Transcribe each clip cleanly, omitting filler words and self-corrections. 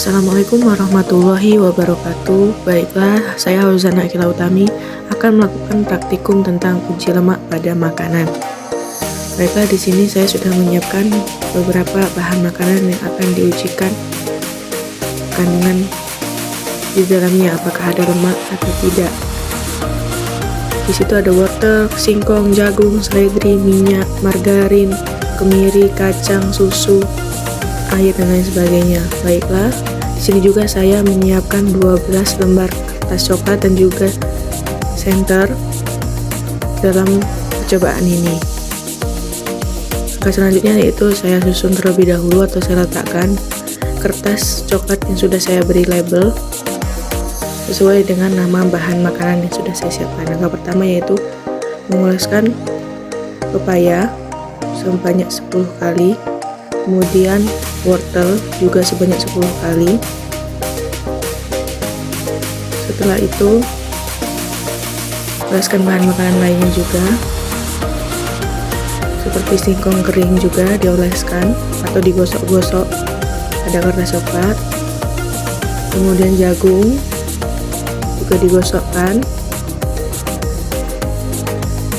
Assalamualaikum warahmatullahi wabarakatuh. Baiklah, saya Fauzana Akila Utami akan melakukan praktikum tentang uji lemak pada makanan. Baiklah, di sini saya sudah menyiapkan beberapa bahan makanan yang akan diujikan kandungan di dalamnya, apakah ada lemak atau tidak. Di situ ada wortel, singkong, jagung, seledri, minyak, margarin, kemiri, kacang, susu, air dan lain sebagainya. Baiklah, di sini juga saya menyiapkan 12 lembar kertas coklat dan juga senter dalam percobaan ini. Langkah selanjutnya yaitu saya susun terlebih dahulu atau saya letakkan kertas coklat yang sudah saya beri label sesuai dengan nama bahan makanan yang sudah saya siapkan. Langkah pertama yaitu mengoleskan pepaya sebanyak 10 kali, kemudian wortel juga sebanyak 10 kali. Setelah itu oleskan bahan makanan lainnya juga, seperti singkong kering juga dioleskan atau digosok-gosok pada kertas coklat. Kemudian jagung juga digosokkan.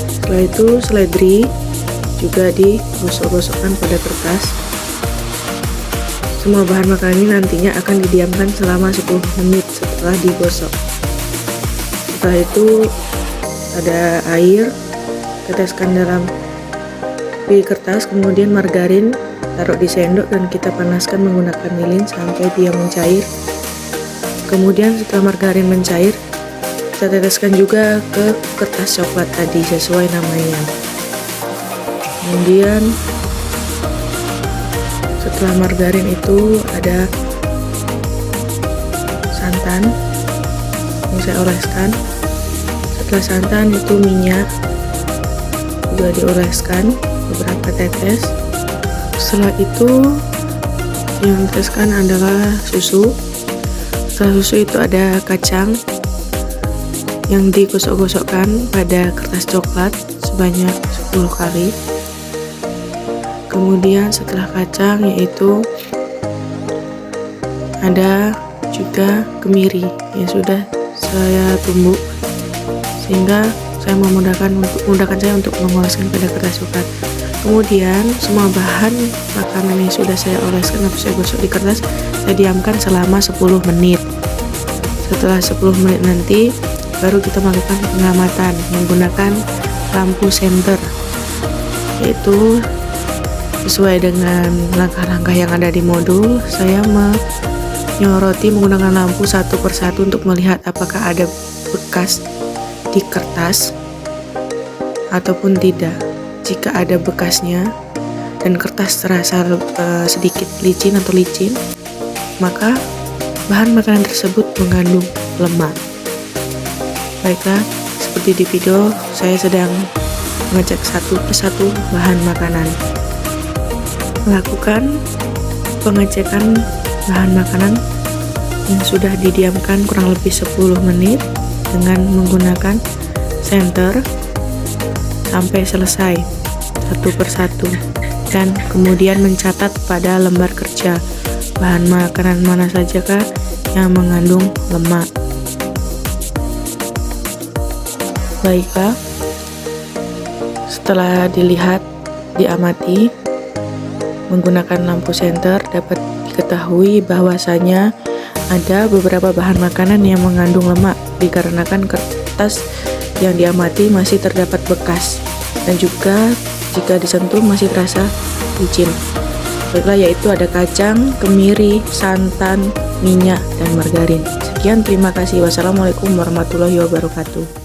Setelah itu seledri juga digosok-gosokkan pada kertas. Semua bahan makanan ini nantinya akan didiamkan selama 10 menit setelah digosok. Setelah itu ada air, teteskan dalam piring kertas, kemudian margarin taruh di sendok dan kita panaskan menggunakan lilin sampai dia mencair. Kemudian setelah margarin mencair, kita teteskan juga ke kertas coklat tadi sesuai namanya. Kemudian setelah margarin itu ada santan yang saya oleskan. Setelah santan itu minyak juga dioleskan beberapa tetes. Setelah itu yang diteteskan adalah susu. Setelah susu itu ada kacang yang digosok-gosokkan pada kertas coklat sebanyak 10 kali. Kemudian setelah kacang yaitu ada juga kemiri yang sudah saya tumbuk sehingga saya memudahkan saya untuk mengoleskan pada kertas coklat. Kemudian semua bahan makanan yang sudah saya oleskan atau saya gosok di kertas saya diamkan selama 10 menit. Setelah 10 menit nanti baru kita melakukan pengamatan menggunakan lampu senter, yaitu sesuai dengan langkah-langkah yang ada di modul. Saya menyoroti menggunakan lampu satu persatu untuk melihat apakah ada bekas di kertas ataupun tidak. Jika ada bekasnya dan kertas terasa sedikit licin, maka bahan makanan tersebut mengandung lemak. Baiklah, seperti di video saya sedang mengecek satu persatu bahan makanan. Melakukan pengecekan bahan makanan yang sudah didiamkan kurang lebih 10 menit dengan menggunakan senter sampai selesai satu persatu, dan kemudian mencatat pada lembar kerja bahan makanan mana sajakah yang mengandung lemak. Baiklah, setelah dilihat, diamati menggunakan lampu senter, dapat diketahui bahwasanya ada beberapa bahan makanan yang mengandung lemak dikarenakan kertas yang diamati masih terdapat bekas dan juga jika disentuh masih terasa licin. Baiklah, yaitu ada kacang, kemiri, santan, minyak, dan margarin. Sekian, terima kasih. Wassalamualaikum warahmatullahi wabarakatuh.